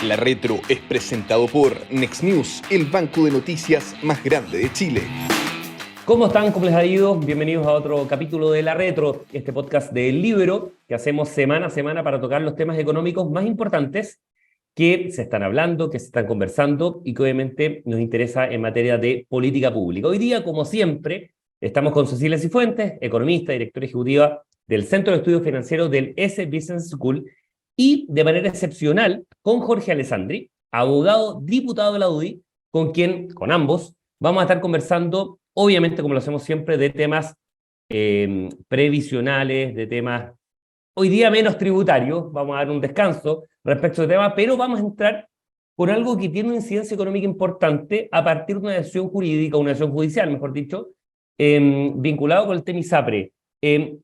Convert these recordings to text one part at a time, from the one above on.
La Retro es presentado por Next News, el banco de noticias más grande de Chile. ¿Cómo están? ¿Cómo les ha ido? Bienvenidos a otro capítulo de La Retro, este podcast del Libro que hacemos semana a semana para tocar los temas económicos más importantes que se están hablando, que se están conversando y que obviamente nos interesa en materia de política pública. Hoy día, como siempre, estamos con Cecilia Cifuentes, economista, directora ejecutiva del Centro de Estudios Financieros del S Business School, y de manera excepcional con Jorge Alessandri, abogado, diputado de la UDI, con ambos, vamos a estar conversando, obviamente como lo hacemos siempre, de temas previsionales, de temas hoy día menos tributarios. Vamos a dar un descanso respecto al tema, pero vamos a entrar por algo que tiene una incidencia económica importante a partir de una decisión jurídica, una decisión judicial, mejor dicho, vinculado con el tema ISAPRE.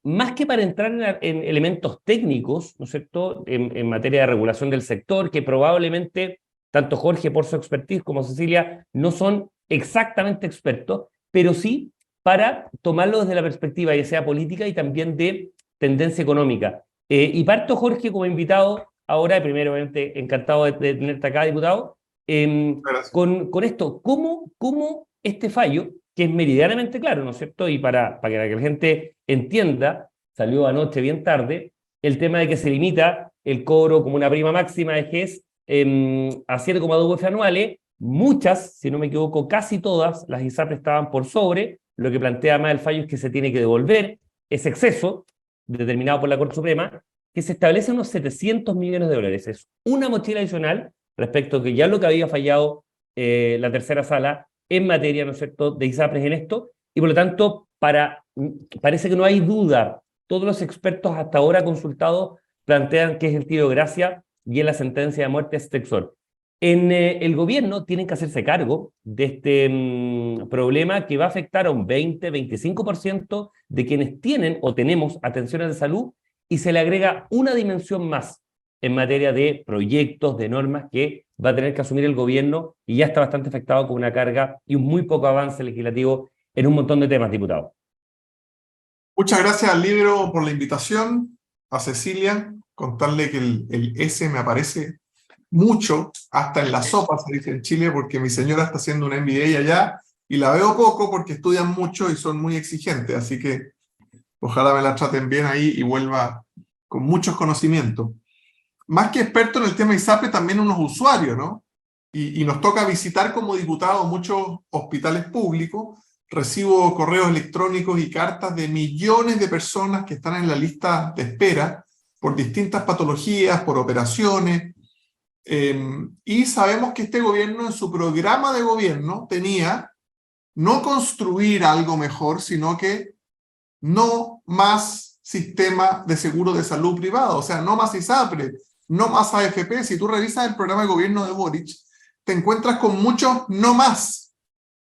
Más que para entrar en elementos técnicos, ¿no es cierto?, en materia de regulación del sector, que probablemente tanto Jorge, por su expertise, como Cecilia, no son exactamente expertos, pero sí para tomarlo desde la perspectiva ya sea política y también de tendencia económica. Y parto, Jorge, como invitado ahora, primero, obviamente, encantado de tenerte acá, diputado, con esto, ¿cómo este fallo, que es meridianamente claro, ¿no es cierto? Y para que la gente entienda, salió anoche bien tarde, el tema de que se limita el cobro como una prima máxima de GES a 7,2 UF anuales. Muchas, si no me equivoco, casi todas las ISAPRES estaban por sobre. Lo que plantea más el fallo es que se tiene que devolver ese exceso determinado por la Corte Suprema, que se establece unos 700 millones de dólares. Es una mochila adicional respecto a que ya lo que había fallado la tercera sala en materia, ¿no es cierto?, de ISAPRES en esto, y por lo tanto parece que no hay duda. Todos los expertos hasta ahora consultados plantean que es el tiro de gracia y es la sentencia de muerte excepcional. En el gobierno tienen que hacerse cargo de este problema que va a afectar a un 20-25% de quienes tienen o tenemos atenciones de salud, y se le agrega una dimensión más en materia de proyectos, de normas que va a tener que asumir el gobierno, y ya está bastante afectado con una carga y un muy poco avance legislativo en un montón de temas, diputado. Muchas gracias al Libro por la invitación, a Cecilia, contarle que el S me aparece mucho, hasta en la sopa, se dice en Chile, porque mi señora está haciendo una MBA allá y la veo poco porque estudian mucho y son muy exigentes, así que ojalá me la traten bien ahí y vuelva con muchos conocimientos. Más que experto en el tema ISAPRE, también unos usuarios, ¿no? Y nos toca visitar como diputados muchos hospitales públicos. Recibo correos electrónicos y cartas de millones de personas que están en la lista de espera por distintas patologías, por operaciones. Y sabemos que este gobierno en su programa de gobierno tenía no construir algo mejor, sino que no más sistema de seguro de salud privado, o sea, no más ISAPRE, no más AFP. Si tú revisas el programa de gobierno de Boric, te encuentras con muchos no más.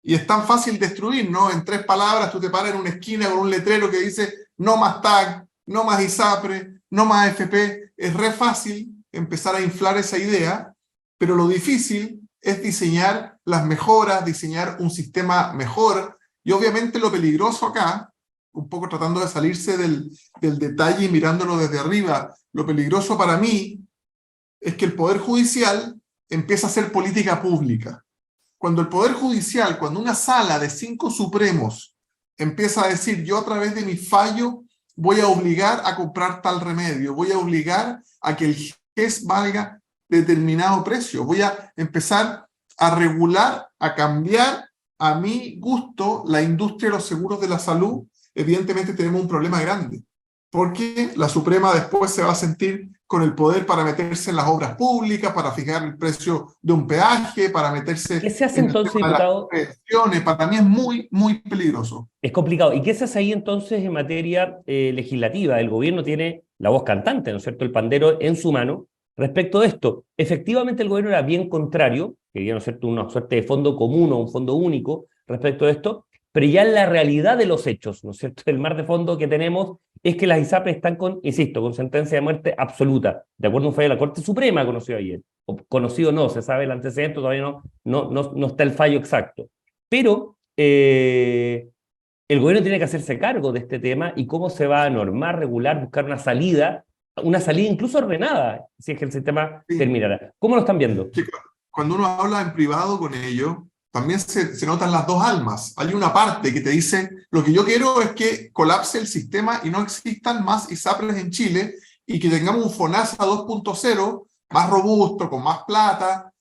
Y es tan fácil destruir, ¿no? En 3 palabras tú te paras en una esquina con un letrero que dice no más TAC, no más ISAPRE, no más AFP. Es re fácil empezar a inflar esa idea, pero lo difícil es diseñar las mejoras, diseñar un sistema mejor. Y obviamente lo peligroso acá, un poco tratando de salirse del detalle y mirándolo desde arriba, lo peligroso para mí es que el Poder Judicial empieza a hacer política pública. Cuando el Poder Judicial, cuando una sala de 5 supremos empieza a decir, yo a través de mi fallo voy a obligar a comprar tal remedio, voy a obligar a que el GES valga determinado precio, voy a empezar a regular, a cambiar a mi gusto la industria de los seguros de la salud, evidentemente tenemos un problema grande, porque la Suprema después se va a sentir con el poder para meterse en las obras públicas, para fijar el precio de un peaje, para meterse ¿Qué se hace en el entonces, tema de las diputado? pensiones. Para mí es muy, muy peligroso. Es complicado. ¿Y qué se hace ahí entonces en materia legislativa? El gobierno tiene la voz cantante, ¿no es cierto?, el pandero en su mano respecto de esto. Efectivamente, el gobierno era bien contrario, quería, ¿no es cierto?, una suerte de fondo común o un fondo único respecto de esto, pero ya en la realidad de los hechos, ¿no es cierto?, el mar de fondo que tenemos es que las ISAPRES están insisto, con sentencia de muerte absoluta, de acuerdo a un fallo de la Corte Suprema conocido ayer. O conocido no, se sabe el antecedente, todavía no está el fallo exacto. Pero el gobierno tiene que hacerse cargo de este tema y cómo se va a normar, regular, buscar una salida una salida incluso ordenada, si es que el sistema Sí. terminara. ¿Cómo lo están viendo? Que cuando uno habla en privado con ellos, también se notan las dos almas. Hay una parte que te dice, lo que yo quiero es que colapse el sistema y no existan más ISAPRES en Chile y que tengamos un FONASA 2.0 más robusto, con más plata.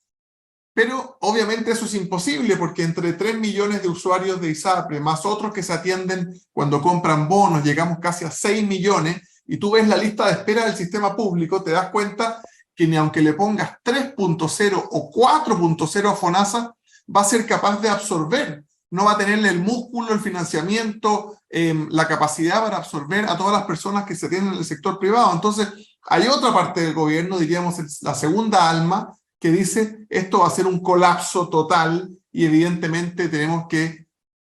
Pero obviamente eso es imposible porque entre 3 millones de usuarios de ISAPRE más otros que se atienden cuando compran bonos, llegamos casi a 6 millones, y tú ves la lista de espera del sistema público, te das cuenta que ni aunque le pongas 3.0 o 4.0 a FONASA, va a ser capaz de absorber, no va a tenerle el músculo, el financiamiento, la capacidad para absorber a todas las personas que se atienden en el sector privado. Entonces, hay otra parte del gobierno, diríamos la segunda alma, que dice esto va a ser un colapso total y evidentemente tenemos que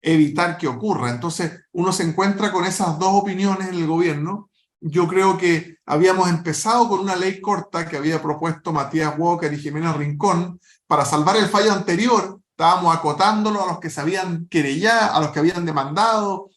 evitar que ocurra. Entonces, uno se encuentra con esas dos opiniones en el gobierno. Yo creo que habíamos empezado con una ley corta que había propuesto Matías Walker y Jimena Rincón para salvar el fallo anterior. Estábamos acotándolo a los que se habían querellado, a los que habían demandado,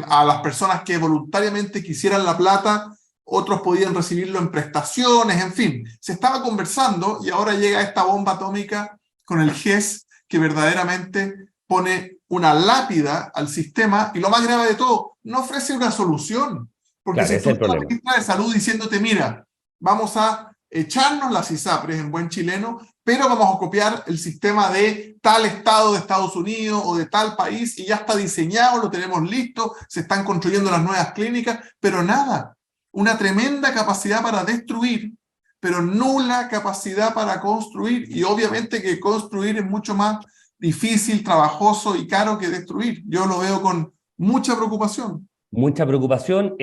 a las personas que voluntariamente quisieran la plata, otros podían recibirlo en prestaciones, en fin. Se estaba conversando y ahora llega esta bomba atómica con el GES que verdaderamente pone una lápida al sistema y lo más grave de todo, no ofrece una solución. Porque Claro, si ese tú es el estás problema. ministra de Salud diciéndote, mira, vamos a echarnos las ISAPRES en buen chileno, pero vamos a copiar el sistema de tal estado de Estados Unidos o de tal país y ya está diseñado, lo tenemos listo, se están construyendo las nuevas clínicas, pero nada, una tremenda capacidad para destruir, pero nula capacidad para construir, y obviamente que construir es mucho más difícil, trabajoso y caro que destruir. Yo lo veo con mucha preocupación. Mucha preocupación,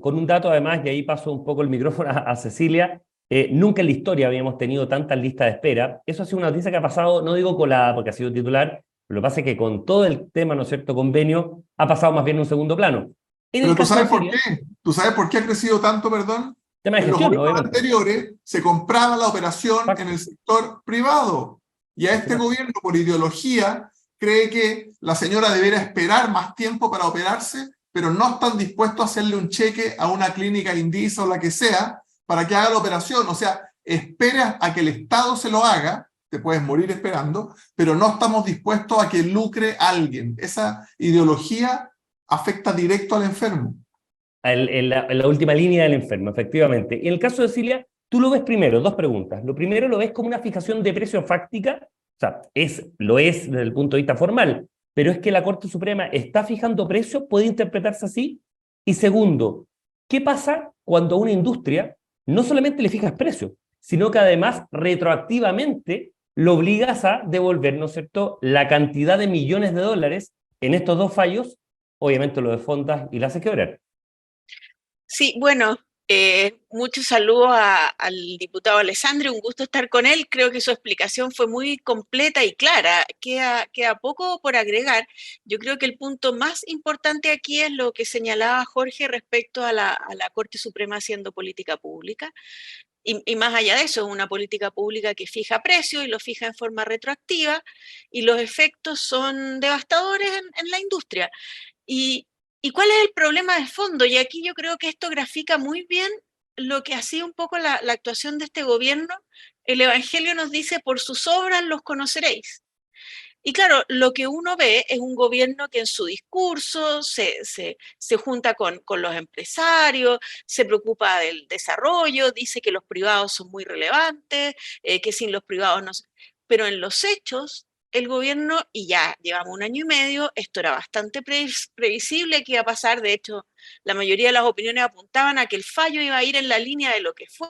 con un dato además, y ahí paso un poco el micrófono a Cecilia. Nunca en la historia habíamos tenido tantas listas de espera. Eso ha sido una noticia que ha pasado, no digo colada porque ha sido titular, pero lo que pasa es que con todo el tema, ¿no es cierto?, convenio, ha pasado más bien en un segundo plano. En el Pero tú caso de sabes por Chile, qué. ¿Tú sabes por qué ha crecido tanto, perdón? tema de En los gestión, gobiernos obviamente. anteriores se compraba la operación en Exacto. el sector privado. Y a Por este supuesto. gobierno, por ideología, cree que la señora debería esperar más tiempo para operarse, pero no están dispuestos a hacerle un cheque a una clínica Indisa o la que sea para que haga la operación. O sea, esperas a que el Estado se lo haga, te puedes morir esperando, pero no estamos dispuestos a que lucre alguien. Esa ideología afecta directo al enfermo. En la última línea del enfermo, efectivamente. Y en el caso de Cilia, tú lo ves primero, dos preguntas. Lo primero, lo ves como una fijación de precio fáctica, o sea, lo es desde el punto de vista formal, pero es que la Corte Suprema está fijando precios, puede interpretarse así. Y segundo, ¿qué pasa cuando a una industria no solamente le fijas precios, sino que además retroactivamente lo obligas a devolver, ¿no es cierto?, la cantidad de millones de dólares en estos dos fallos, obviamente lo de Fondas y la hace quebrar. Sí, bueno, muchos saludos al diputado Alessandri, un gusto estar con él. Creo que su explicación fue muy completa y clara. Queda poco por agregar. Yo creo que el punto más importante aquí es lo que señalaba Jorge respecto a la Corte Suprema haciendo política pública. Y más allá de eso, es una política pública que fija precios y lo fija en forma retroactiva, y los efectos son devastadores en la industria. ¿Y, ¿Y cuál es el problema de fondo? Y aquí yo creo que esto grafica muy bien lo que ha sido un poco la actuación de este gobierno. El Evangelio nos dice, por sus obras los conoceréis. Y claro, lo que uno ve es un gobierno que en su discurso se junta con los empresarios, se preocupa del desarrollo, dice que los privados son muy relevantes, que sin los privados no... Pero en los hechos, el gobierno, y ya llevamos un año y medio, esto era bastante previsible que iba a pasar. De hecho, la mayoría de las opiniones apuntaban a que el fallo iba a ir en la línea de lo que fue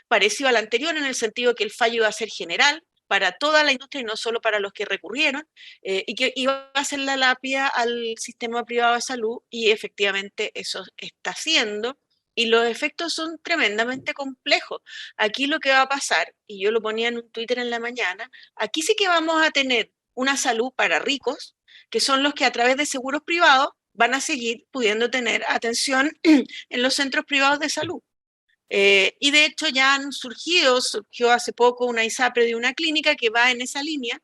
parecido al anterior, en el sentido que el fallo iba a ser general para toda la industria y no solo para los que recurrieron, y que iba a hacer la lápida al sistema privado de salud, y efectivamente eso está haciendo, y los efectos son tremendamente complejos. Aquí lo que va a pasar, y yo lo ponía en un Twitter en la mañana, aquí sí que vamos a tener una salud para ricos, que son los que a través de seguros privados van a seguir pudiendo tener atención en los centros privados de salud. Y de hecho ya surgió hace poco una ISAPRE de una clínica que va en esa línea,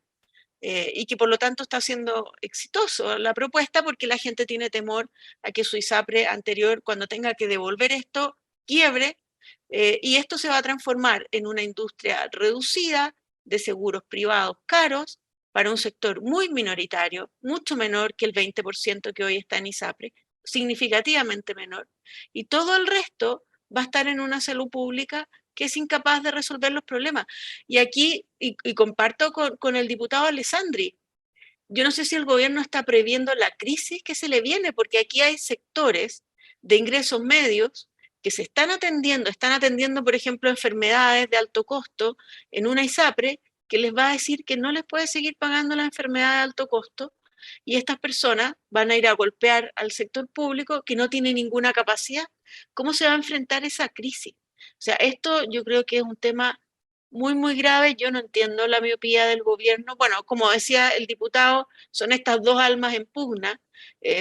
y que por lo tanto está siendo exitoso la propuesta porque la gente tiene temor a que su ISAPRE anterior, cuando tenga que devolver esto, quiebre, y esto se va a transformar en una industria reducida de seguros privados caros para un sector muy minoritario, mucho menor que el 20% que hoy está en ISAPRE, significativamente menor, y todo el resto va a estar en una salud pública que es incapaz de resolver los problemas. Y aquí, y comparto con el diputado Alessandri, yo no sé si el gobierno está previendo la crisis que se le viene, porque aquí hay sectores de ingresos medios que se están atendiendo, por ejemplo, enfermedades de alto costo en una ISAPRE que les va a decir que no les puede seguir pagando la enfermedad de alto costo, y estas personas van a ir a golpear al sector público que no tiene ninguna capacidad. ¿Cómo se va a enfrentar esa crisis? O sea, esto yo creo que es un tema muy, muy grave. Yo no entiendo la miopía del gobierno. Bueno, como decía el diputado, son estas dos almas en pugna,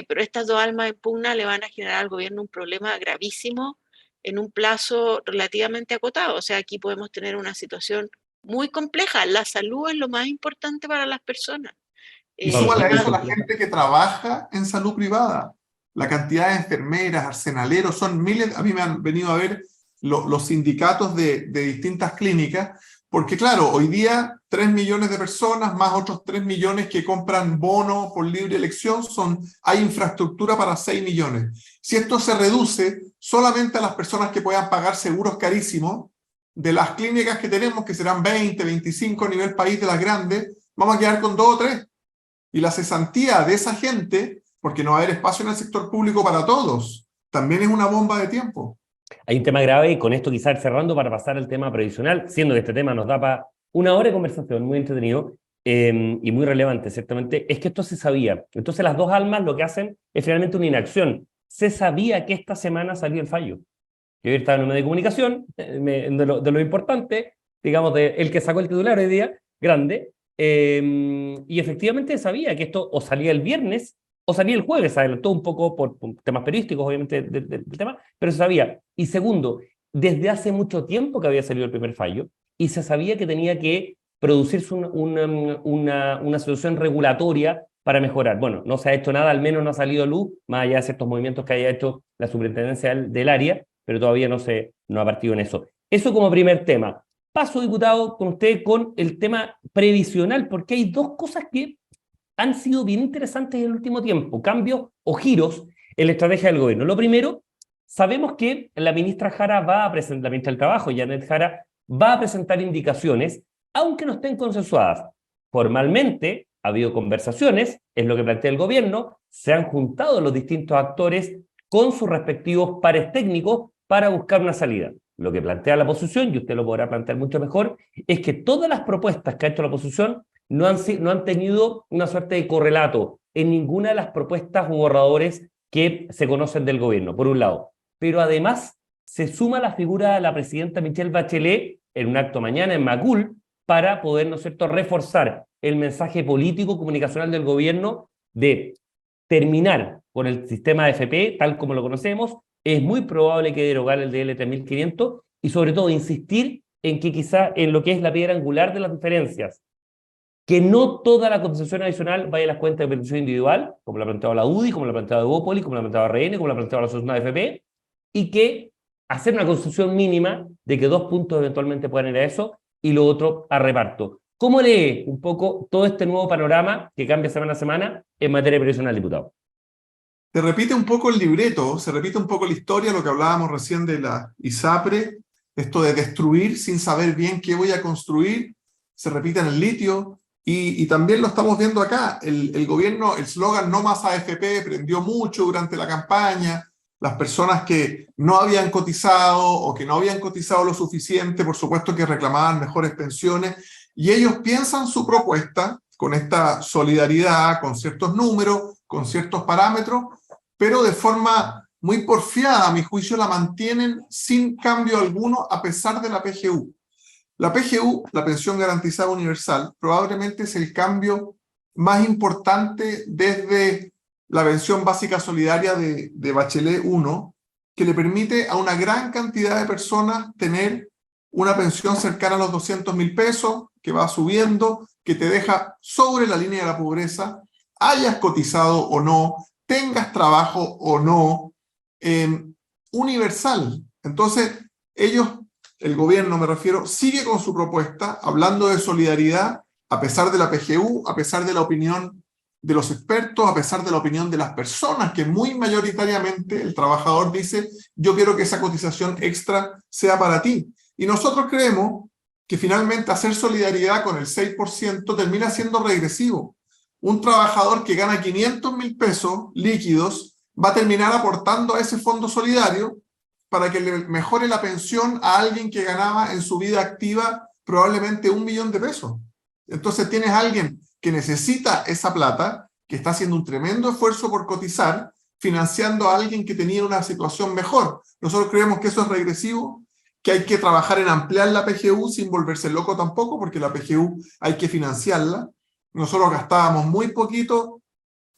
pero estas dos almas en pugna le van a generar al gobierno un problema gravísimo en un plazo relativamente acotado. O sea, aquí podemos tener una situación muy compleja. La salud es lo más importante para las personas. Y súmale a eso la compleja. gente que trabaja en salud privada. La cantidad de enfermeras, arsenaleros, son miles. A mí me han venido a ver los sindicatos de distintas clínicas, porque claro, hoy día 3 millones de personas, más otros 3 millones que compran bono por libre elección, hay infraestructura para 6 millones. Si esto se reduce solamente a las personas que puedan pagar seguros carísimos, de las clínicas que tenemos, que serán 20, 25 a nivel país de las grandes, vamos a quedar con 2 o 3. Y la cesantía de esa gente, porque no va a haber espacio en el sector público para todos, también es una bomba de tiempo. Hay un tema grave, y con esto quizás cerrando para pasar al tema previsional, siendo que este tema nos da para una hora de conversación, muy entretenido y muy relevante, ciertamente, es que esto se sabía. Entonces las dos almas lo que hacen es finalmente una inacción. Se sabía que esta semana salía el fallo. Yo estaba en un medio de comunicación, de lo importante, digamos, de el que sacó el titular hoy día, grande, y efectivamente sabía que esto o salía el viernes o salía el jueves. Se adelantó un poco por temas periodísticos, obviamente, del tema, pero se sabía. Y segundo, desde hace mucho tiempo que había salido el primer fallo y se sabía que tenía que producirse una solución regulatoria para mejorar. Bueno, no se ha hecho nada, al menos no ha salido luz, más allá de ciertos movimientos que haya hecho la superintendencia del área, pero todavía no ha partido en eso. Eso como primer tema. Paso, diputado, con usted con el tema previsional, porque hay dos cosas que han sido bien interesantes en el último tiempo, cambios o giros en la estrategia del gobierno. Lo primero, sabemos que la ministra Jara va a presentar, la ministra del Trabajo, Janet Jara, va a presentar indicaciones, aunque no estén consensuadas. Formalmente ha habido conversaciones, es lo que plantea el gobierno, se han juntado los distintos actores con sus respectivos pares técnicos para buscar una salida. Lo que plantea la oposición, y usted lo podrá plantear mucho mejor, es que todas las propuestas que ha hecho la oposición no han tenido una suerte de correlato en ninguna de las propuestas u borradores que se conocen del gobierno, por un lado. Pero además se suma la figura de la presidenta Michelle Bachelet en un acto mañana en Macul para poder, ¿no es cierto?, reforzar el mensaje político comunicacional del gobierno de terminar con el sistema de FP tal como lo conocemos. Es muy probable que derogar el DL 3500 y sobre todo insistir en que quizá en lo que es la piedra angular de las diferencias, que no toda la concesión adicional vaya a las cuentas de beneficio individual, como la ha planteado la UDI, como la ha planteado Evópoli, como la ha planteado RN, como la ha planteado la Asociación de FP, y que hacer una concesión mínima de que 2 puntos eventualmente puedan ir a eso y lo otro a reparto. ¿Cómo lee un poco todo este nuevo panorama que cambia semana a semana en materia previsional, diputado? Se repite un poco el libreto, se repite un poco la historia, lo que hablábamos recién de la ISAPRE, esto de destruir sin saber bien qué voy a construir, se repite en el litio, y también lo estamos viendo acá. El gobierno, el eslogan "no más AFP" prendió mucho durante la campaña. Las personas que no habían cotizado o que no habían cotizado lo suficiente, por supuesto que reclamaban mejores pensiones, y ellos piensan su propuesta con esta solidaridad, con ciertos números, con ciertos parámetros, pero de forma muy porfiada, a mi juicio, la mantienen sin cambio alguno a pesar de la PGU. La PGU, la Pensión Garantizada Universal, probablemente es el cambio más importante desde la pensión básica solidaria de Bachelet 1, que le permite a una gran cantidad de personas tener una pensión cercana a los 200.000 pesos, que va subiendo, que te deja sobre la línea de la pobreza, hayas cotizado o no, tengas trabajo o no, universal. Entonces, el gobierno me refiero, sigue con su propuesta, hablando de solidaridad, a pesar de la PGU, a pesar de la opinión de los expertos, a pesar de la opinión de las personas, que muy mayoritariamente el trabajador dice, yo quiero que esa cotización extra sea para ti. Y nosotros creemos que finalmente hacer solidaridad con el 6% termina siendo regresivo. Un trabajador que gana 500.000 pesos líquidos va a terminar aportando a ese fondo solidario para que le mejore la pensión a alguien que ganaba en su vida activa probablemente 1 millón de pesos. Entonces tienes a alguien que necesita esa plata, que está haciendo un tremendo esfuerzo por cotizar, financiando a alguien que tenía una situación mejor. Nosotros creemos que eso es regresivo, que hay que trabajar en ampliar la PGU sin volverse loco tampoco, porque la PGU hay que financiarla. Nosotros gastábamos muy poquito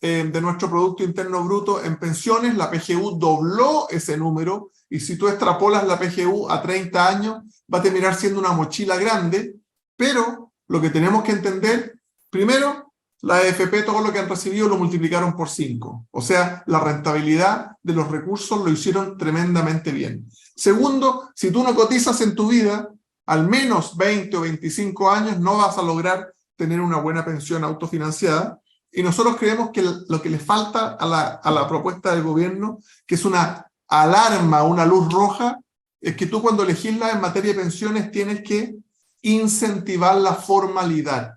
de nuestro Producto Interno Bruto en pensiones, la PGU dobló ese número, y si tú extrapolas la PGU a 30 años, va a terminar siendo una mochila grande, pero lo que tenemos que entender, primero, la AFP, todo lo que han recibido lo multiplicaron por 5. O sea, la rentabilidad de los recursos lo hicieron tremendamente bien. Segundo, si tú no cotizas en tu vida, al menos 20 o 25 años, no vas a lograr tener una buena pensión autofinanciada. Y nosotros creemos que lo que le falta a la propuesta del gobierno, que es una alarma, una luz roja, es que tú cuando legislas en materia de pensiones tienes que incentivar la formalidad.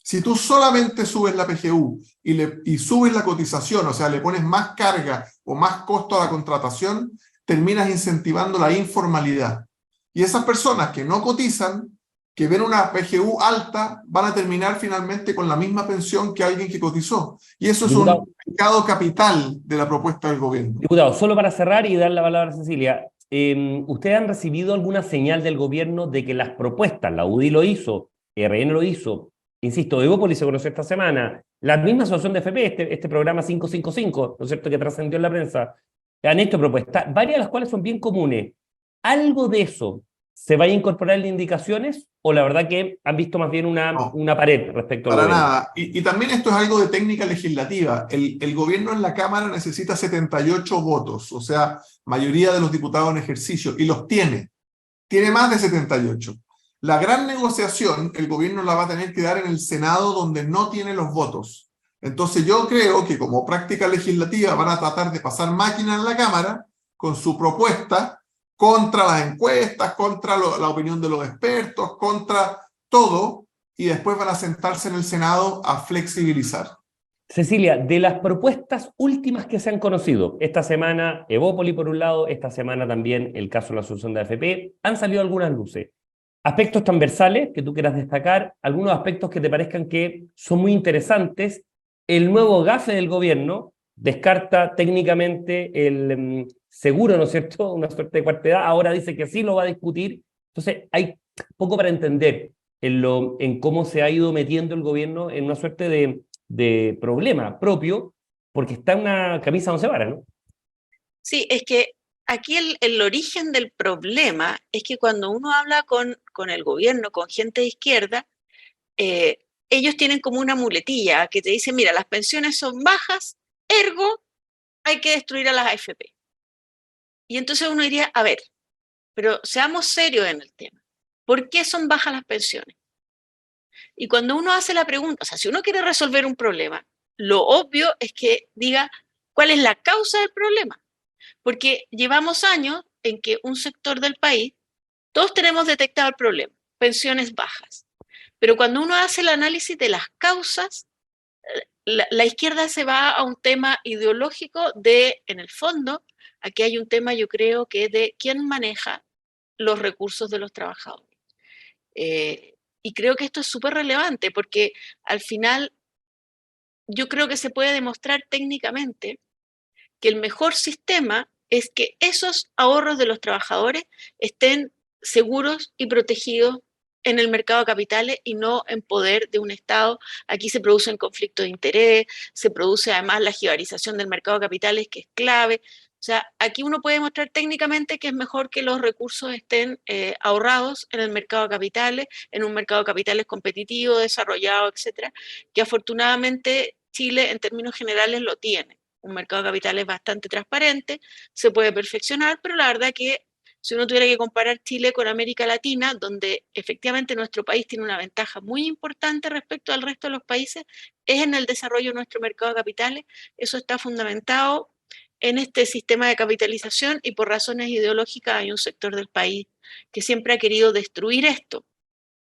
Si tú solamente subes la PGU y subes la cotización, o sea, le pones más carga o más costo a la contratación, terminas incentivando la informalidad. Y esas personas que no cotizan, que ven una PGU alta, van a terminar finalmente con la misma pensión que alguien que cotizó. Y eso es un pecado capital de la propuesta del gobierno. Diputado, solo para cerrar y dar la palabra a Cecilia, ¿ustedes han recibido alguna señal del gobierno de que las propuestas, la UDI lo hizo, RN lo hizo, insisto, Evópolis se conoció esta semana, la misma asociación de FP, este programa 555, ¿no es cierto?, que trascendió en la prensa, han hecho propuestas, varias de las cuales son bien comunes? ¿Algo de eso se va a incorporar en las indicaciones o la verdad que han visto más bien una pared respecto al Para gobierno? nada. Y también esto es algo de técnica legislativa. El gobierno en la Cámara necesita 78 votos, o sea, mayoría de los diputados en ejercicio, y los tiene. Tiene más de 78. La gran negociación, el gobierno la va a tener que dar en el Senado, donde no tiene los votos. Entonces yo creo que como práctica legislativa van a tratar de pasar máquina en la Cámara con su propuesta contra las encuestas, contra la opinión de los expertos, contra todo, y después van a sentarse en el Senado a flexibilizar. Cecilia, de las propuestas últimas que se han conocido, esta semana Evópolis por un lado, esta semana también el caso de la asociación de AFP, han salido algunas luces. Aspectos transversales que tú quieras destacar, algunos aspectos que te parezcan que son muy interesantes. El nuevo gafe del gobierno descarta técnicamente el seguro, ¿no es cierto?, una suerte de cuarta, ahora dice que sí lo va a discutir. Entonces hay poco para entender en cómo se ha ido metiendo el gobierno en una suerte de problema propio, porque está en una camisa de once varas, ¿no? Sí, es que aquí el origen del problema es que cuando uno habla con el gobierno, con gente de izquierda, ellos tienen como una muletilla que te dice, mira, las pensiones son bajas, ergo hay que destruir a las AFP. Y entonces uno diría, a ver, pero seamos serios en el tema. ¿Por qué son bajas las pensiones? Y cuando uno hace la pregunta, o sea, si uno quiere resolver un problema, lo obvio es que diga cuál es la causa del problema. Porque llevamos años en que un sector del país, todos tenemos detectado el problema, pensiones bajas. Pero cuando uno hace el análisis de las causas, la izquierda se va a un tema ideológico de, en el fondo, aquí hay un tema yo creo que es de quién maneja los recursos de los trabajadores. Y creo que esto es súper relevante porque al final yo creo que se puede demostrar técnicamente que el mejor sistema es que esos ahorros de los trabajadores estén seguros y protegidos en el mercado de capitales y no en poder de un Estado. Aquí se producen conflictos de interés, se produce además la jibarización del mercado de capitales, que es clave. sea, aquí uno puede demostrar técnicamente que es mejor que los recursos estén ahorrados en el mercado de capitales, en un mercado de capitales competitivo, desarrollado, etcétera, que afortunadamente Chile en términos generales lo tiene. Un mercado de capitales bastante transparente, se puede perfeccionar, pero la verdad que si uno tuviera que comparar Chile con América Latina, donde efectivamente nuestro país tiene una ventaja muy importante respecto al resto de los países, es en el desarrollo de nuestro mercado de capitales. Eso está fundamentado en este sistema de capitalización y por razones ideológicas hay un sector del país que siempre ha querido destruir esto.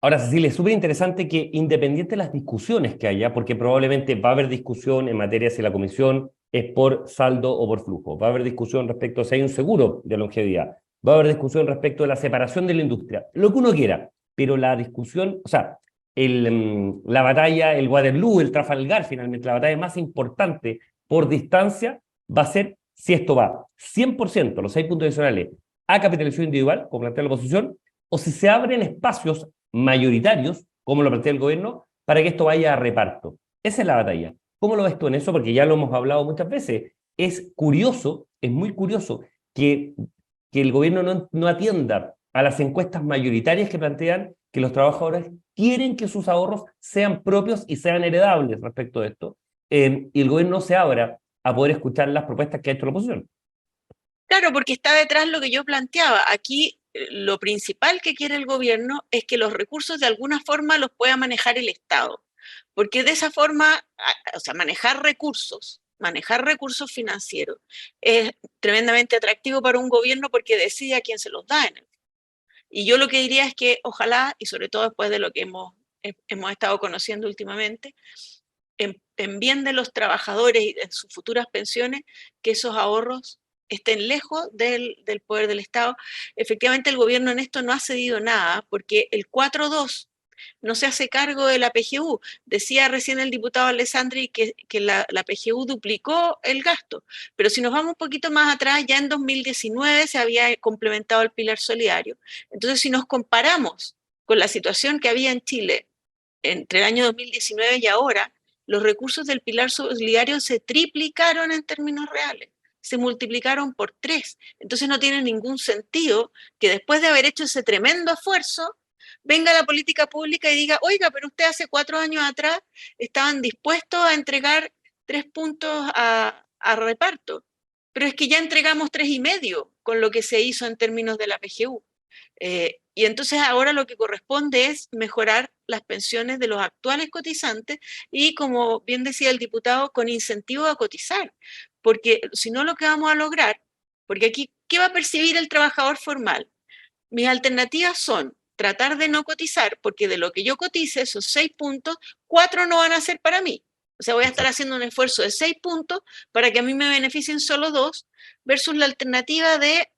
Ahora, Cecilia, es súper interesante que independiente de las discusiones que haya, porque probablemente va a haber discusión en materia si la comisión es por saldo o por flujo, va a haber discusión respecto a si hay un seguro de longevidad, va a haber discusión respecto de la separación de la industria, lo que uno quiera, pero la discusión, o sea, la batalla, el Waterloo, el Trafalgar, finalmente, la batalla más importante por distancia va a ser si esto va 100%, los 6 puntos adicionales, a capitalización individual, como plantea la oposición, o si se abren espacios mayoritarios, como lo plantea el gobierno, para que esto vaya a reparto. Esa es la batalla. ¿Cómo lo ves tú en eso? Porque ya lo hemos hablado muchas veces. Es curioso, es muy curioso que el gobierno no atienda a las encuestas mayoritarias que plantean que los trabajadores quieren que sus ahorros sean propios y sean heredables respecto de esto, y el gobierno no se abra a poder escuchar las propuestas que ha hecho la oposición. Claro, porque está detrás lo que yo planteaba. Aquí lo principal que quiere el gobierno es que los recursos de alguna forma los pueda manejar el Estado, porque de esa forma, o sea, manejar recursos financieros es tremendamente atractivo para un gobierno porque decide a quién se los da en el. Y yo lo que diría es que ojalá, y sobre todo después de lo que hemos estado conociendo últimamente, en bien de los trabajadores y de sus futuras pensiones, que esos ahorros estén lejos del poder del Estado. Efectivamente, el gobierno en esto no ha cedido nada, porque el 4.2 no se hace cargo de la PGU. Decía recién el diputado Alessandri que la PGU duplicó el gasto, pero si nos vamos un poquito más atrás, ya en 2019 se había complementado el pilar solidario. Entonces, si nos comparamos con la situación que había en Chile entre el año 2019 y ahora, los recursos del pilar solidario se triplicaron en términos reales, se multiplicaron por 3. Entonces no tiene ningún sentido que después de haber hecho ese tremendo esfuerzo, venga la política pública y diga, oiga, pero usted hace 4 años atrás estaban dispuestos a entregar 3 puntos a reparto, pero es que ya entregamos 3,5 con lo que se hizo en términos de la PGU. Y entonces ahora lo que corresponde es mejorar las pensiones de los actuales cotizantes y, como bien decía el diputado, con incentivo a cotizar, porque si no lo que vamos a lograr, porque aquí, ¿qué va a percibir el trabajador formal? Mis alternativas son tratar de no cotizar, porque de lo que yo cotice, esos 6 puntos, 4 no van a ser para mí. O sea, voy a estar haciendo un esfuerzo de 6 puntos para que a mí me beneficien solo 2, versus la alternativa de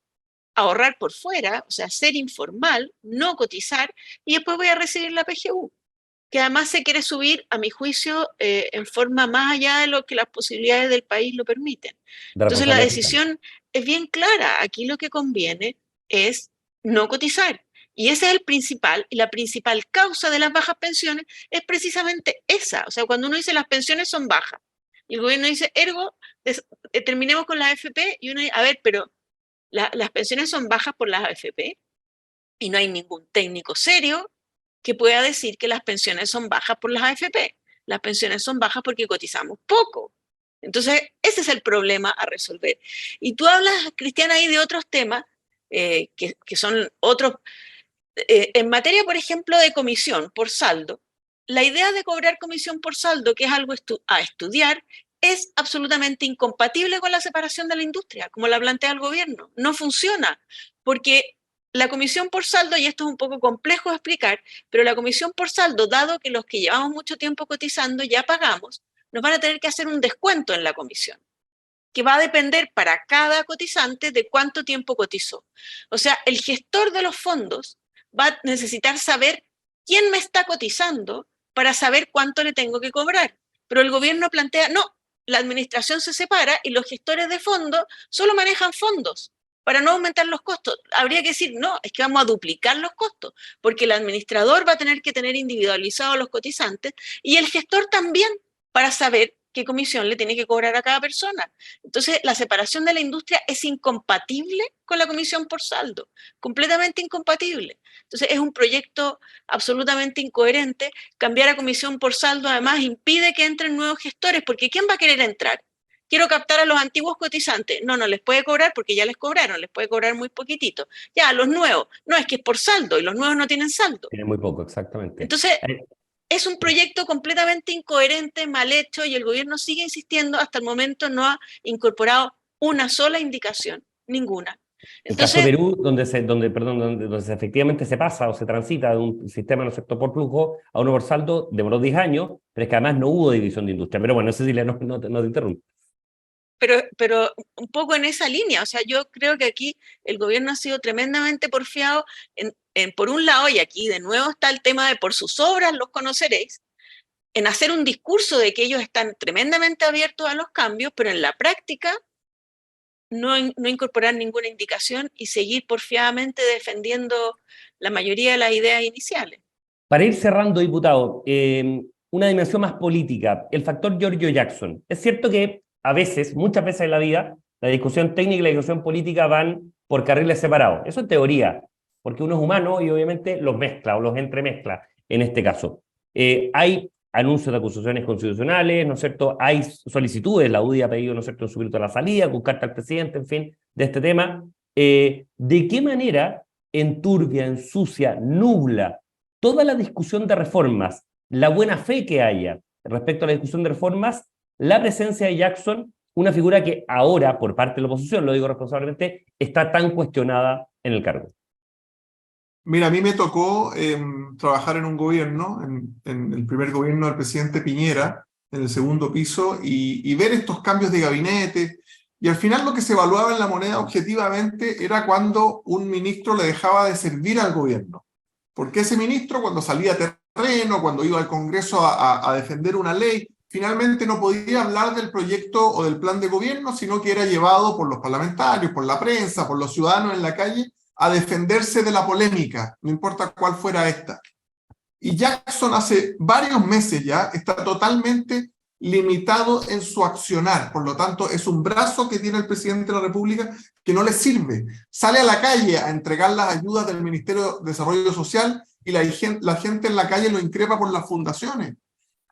ahorrar por fuera, o sea, ser informal, no cotizar, y después voy a recibir la PGU, que además se quiere subir, a mi juicio, en forma más allá de lo que las posibilidades del país lo permiten. Entonces la decisión es bien clara. Aquí lo que conviene es no cotizar. Y ese es el principal, y la principal causa de las bajas pensiones es precisamente esa. O sea, cuando uno dice las pensiones son bajas, y el gobierno dice, ergo, terminemos con las AFP, y uno dice, a ver, pero las pensiones son bajas por las AFP y no hay ningún técnico serio que pueda decir que las pensiones son bajas por las AFP. Las pensiones son bajas porque cotizamos poco. Entonces, ese es el problema a resolver. Y tú hablas, Cristiana, ahí de otros temas que son otros. En materia, por ejemplo, de comisión por saldo, la idea de cobrar comisión por saldo, que es algo a estudiar, es absolutamente incompatible con la separación de la industria, como la plantea el gobierno. No funciona, porque la comisión por saldo, y esto es un poco complejo de explicar, pero la comisión por saldo, dado que los que llevamos mucho tiempo cotizando ya pagamos, nos van a tener que hacer un descuento en la comisión, que va a depender para cada cotizante de cuánto tiempo cotizó. O sea, el gestor de los fondos va a necesitar saber quién me está cotizando para saber cuánto le tengo que cobrar. Pero el gobierno plantea, no, la administración se separa y los gestores de fondos solo manejan fondos para no aumentar los costos. Habría que decir, no, es que vamos a duplicar los costos, porque el administrador va a tener que tener individualizados los cotizantes y el gestor también, para saber qué comisión le tiene que cobrar a cada persona. Entonces, la separación de la industria es incompatible con la comisión por saldo, completamente incompatible. Entonces, es un proyecto absolutamente incoherente. Cambiar a comisión por saldo, además, impide que entren nuevos gestores, porque ¿quién va a querer entrar? Quiero captar a los antiguos cotizantes. No, no les puede cobrar porque ya les cobraron, les puede cobrar muy poquitito. Ya, a los nuevos. No, es que es por saldo y los nuevos no tienen saldo. Tiene muy poco, exactamente. Entonces, es un proyecto completamente incoherente, mal hecho, y el gobierno sigue insistiendo, hasta el momento no ha incorporado una sola indicación, ninguna. El caso de Entonces, Perú, donde efectivamente se pasa o se transita de un sistema, ¿no es cierto?, por flujo a uno por saldo, demoró 10 años, pero es que además no hubo división de industria. Pero bueno, Cecilia, no te interrumpo. pero un poco en esa línea, o sea, yo creo que aquí el gobierno ha sido tremendamente porfiado por un lado, y aquí de nuevo está el tema de por sus obras los conoceréis, en hacer un discurso de que ellos están tremendamente abiertos a los cambios, pero en la práctica no incorporar ninguna indicación y seguir porfiadamente defendiendo la mayoría de las ideas iniciales. Para ir cerrando, diputado, una dimensión más política, el factor Giorgio Jackson. Es cierto que a veces, muchas veces en la vida, la discusión técnica y la discusión política van por carriles separados. Eso en teoría, porque uno es humano y obviamente los mezcla o los entremezcla en este caso. Hay anuncios de acusaciones constitucionales, ¿no es cierto? Hay solicitudes, la UDI ha pedido, ¿no es cierto?, en su grito a la salida, con carta al presidente, en fin, de este tema. ¿De qué manera enturbia, ensucia, nubla toda la discusión de reformas, la buena fe que haya respecto a la discusión de reformas, la presencia de Jackson, una figura que ahora, por parte de la oposición, lo digo responsablemente, está tan cuestionada en el cargo? Mira, a mí me tocó trabajar en un gobierno, en el primer gobierno del presidente Piñera, en el segundo piso, y ver estos cambios de gabinete. Y al final lo que se evaluaba en la moneda objetivamente era cuando un ministro le dejaba de servir al gobierno. Porque ese ministro, cuando salía a terreno, cuando iba al Congreso a defender una ley, finalmente no podía hablar del proyecto o del plan de gobierno, sino que era llevado por los parlamentarios, por la prensa, por los ciudadanos en la calle, a defenderse de la polémica, no importa cuál fuera esta. Y Jackson hace varios meses ya está totalmente limitado en su accionar, por lo tanto es un brazo que tiene el presidente de la República que no le sirve. Sale a la calle a entregar las ayudas del Ministerio de Desarrollo Social y la gente en la calle lo increpa por las fundaciones.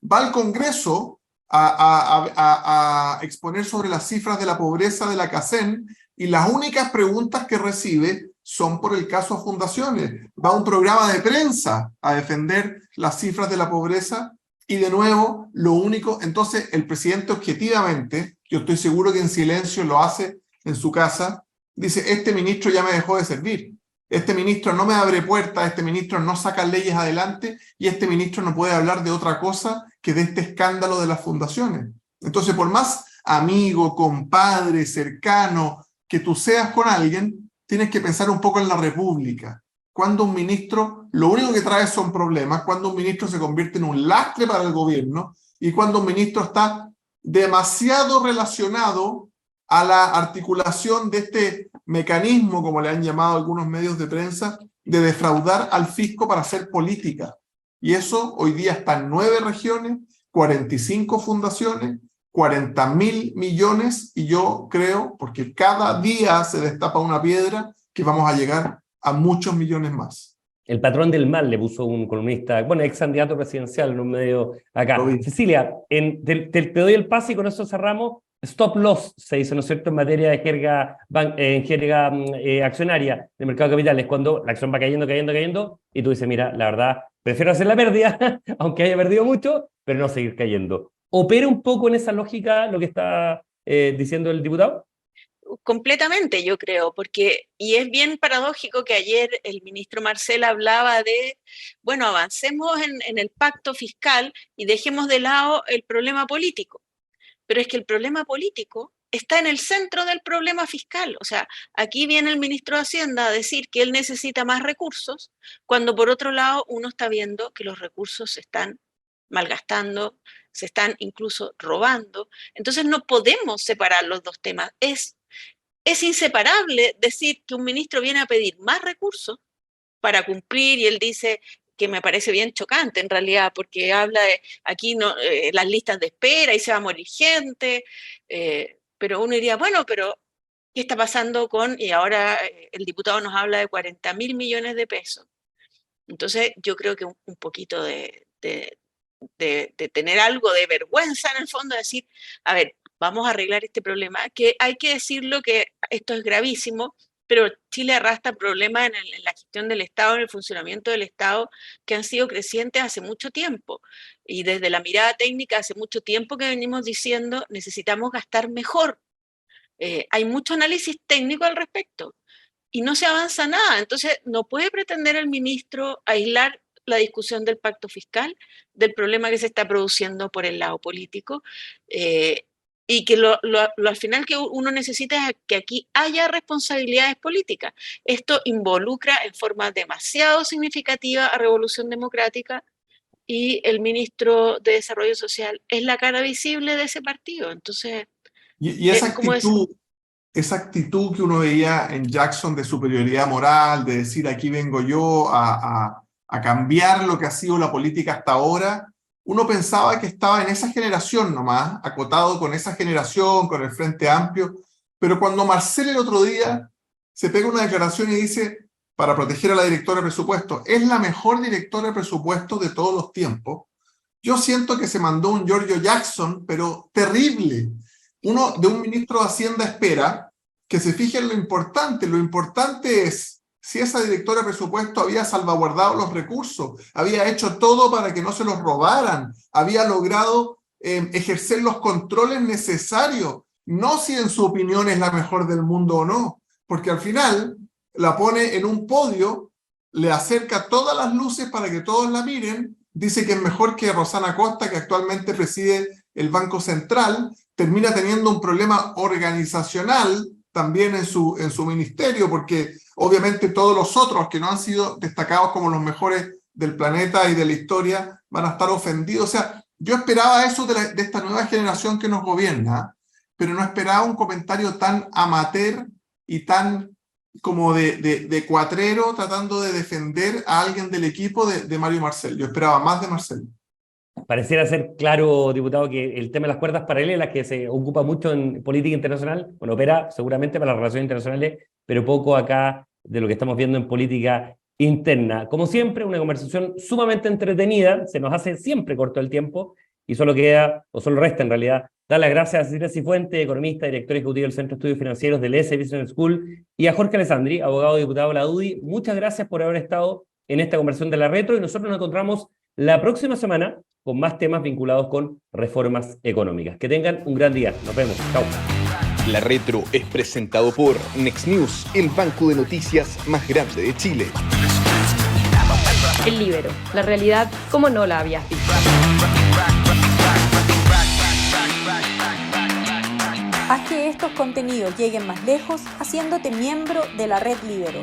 Va al Congreso a exponer sobre las cifras de la pobreza de la CACEN y las únicas preguntas que recibe son por el caso a fundaciones. Va a un programa de prensa a defender las cifras de la pobreza y de nuevo, lo único, entonces el presidente objetivamente, yo estoy seguro que en silencio lo hace en su casa, dice, este ministro ya me dejó de servir, este ministro no me abre puertas, este ministro no saca leyes adelante y este ministro no puede hablar de otra cosa que de este escándalo de las fundaciones. Entonces, por más amigo, compadre, cercano que tú seas con alguien, tienes que pensar un poco en la República. Cuando un ministro, lo único que trae son problemas, cuando un ministro se convierte en un lastre para el gobierno y cuando un ministro está demasiado relacionado a la articulación de este mecanismo, como le han llamado algunos medios de prensa, de defraudar al fisco para hacer política. Y eso hoy día está en 9 regiones, 45 fundaciones, 40.000 millones, y yo creo, porque cada día se destapa una piedra, que vamos a llegar a muchos millones más. El patrón del mal, le puso un columnista, bueno, ex candidato presidencial en un medio acá. Cecilia, te doy el pase y con eso cerramos. Stop loss se dice, ¿no es cierto?, en materia de jerga accionaria del mercado de capitales, cuando la acción va cayendo, y tú dices, mira, la verdad, prefiero hacer la pérdida, aunque haya perdido mucho, pero no seguir cayendo. ¿Opera un poco en esa lógica lo que está diciendo el diputado? Completamente, yo creo, y es bien paradójico que ayer el ministro Marcel hablaba de, bueno, avancemos en el pacto fiscal y dejemos de lado el problema político. Pero es que el problema político está en el centro del problema fiscal. O sea, aquí viene el ministro de Hacienda a decir que él necesita más recursos, cuando por otro lado uno está viendo que los recursos se están malgastando, se están incluso robando. Entonces no podemos separar los dos temas. Es inseparable decir que un ministro viene a pedir más recursos para cumplir y él dice que me parece bien chocante en realidad, porque habla de aquí no, las listas de espera y se va a morir gente, pero uno diría, bueno, pero ¿qué está pasando con, y ahora el diputado nos habla de 40.000 millones de pesos? Entonces yo creo que un poquito de tener algo de vergüenza en el fondo, de decir, a ver, vamos a arreglar este problema, que hay que decirlo que esto es gravísimo, pero Chile arrastra problemas en la gestión del Estado, en el funcionamiento del Estado, que han sido crecientes hace mucho tiempo. Y desde la mirada técnica, hace mucho tiempo que venimos diciendo, necesitamos gastar mejor. Hay mucho análisis técnico al respecto y no se avanza nada. Entonces, no puede pretender el ministro aislar la discusión del pacto fiscal del problema que se está produciendo por el lado político, y que al final que uno necesita es que aquí haya responsabilidades políticas. Esto involucra en forma demasiado significativa a Revolución Democrática, y el ministro de Desarrollo Social es la cara visible de ese partido. Entonces, Y esa actitud que uno veía en Jackson de superioridad moral, de decir aquí vengo yo a cambiar lo que ha sido la política hasta ahora, uno pensaba que estaba en esa generación nomás, acotado con esa generación, con el Frente Amplio, pero cuando Marcel el otro día se pega una declaración y dice, para proteger a la directora de presupuesto, es la mejor directora de presupuesto de todos los tiempos, yo siento que se mandó un Giorgio Jackson, pero terrible. Uno de un ministro de Hacienda espera que se fije en lo importante es si esa directora de presupuesto había salvaguardado los recursos, había hecho todo para que no se los robaran, había logrado ejercer los controles necesarios, no si en su opinión es la mejor del mundo o no, porque al final la pone en un podio, le acerca todas las luces para que todos la miren, dice que es mejor que Rosana Costa, que actualmente preside el Banco Central, termina teniendo un problema organizacional también en su ministerio, porque obviamente todos los otros que no han sido destacados como los mejores del planeta y de la historia van a estar ofendidos. O sea, yo esperaba eso de esta nueva generación que nos gobierna, pero no esperaba un comentario tan amateur y tan como de cuatrero tratando de defender a alguien del equipo de Mario Marcel. Yo esperaba más de Marcel. Pareciera ser claro, diputado, que el tema de las cuerdas paralelas, que se ocupa mucho en política internacional, bueno, opera seguramente para las relaciones internacionales, pero poco acá de lo que estamos viendo en política interna. Como siempre, una conversación sumamente entretenida, se nos hace siempre corto el tiempo, y solo queda, o solo resta en realidad, dar las gracias a Cecilia Cifuentes, economista, director ejecutivo del Centro de Estudios Financieros del ESE Business School, y a Jorge Alessandri, abogado y diputado de la UDI. Muchas gracias por haber estado en esta conversación de la Retro, y nosotros nos encontramos la próxima semana con más temas vinculados con reformas económicas. Que tengan un gran día. Nos vemos. Chao. La Retro es presentado por Next News, el banco de noticias más grande de Chile. El Líbero, la realidad como no la habías visto. Haz que estos contenidos lleguen más lejos haciéndote miembro de la Red Líbero.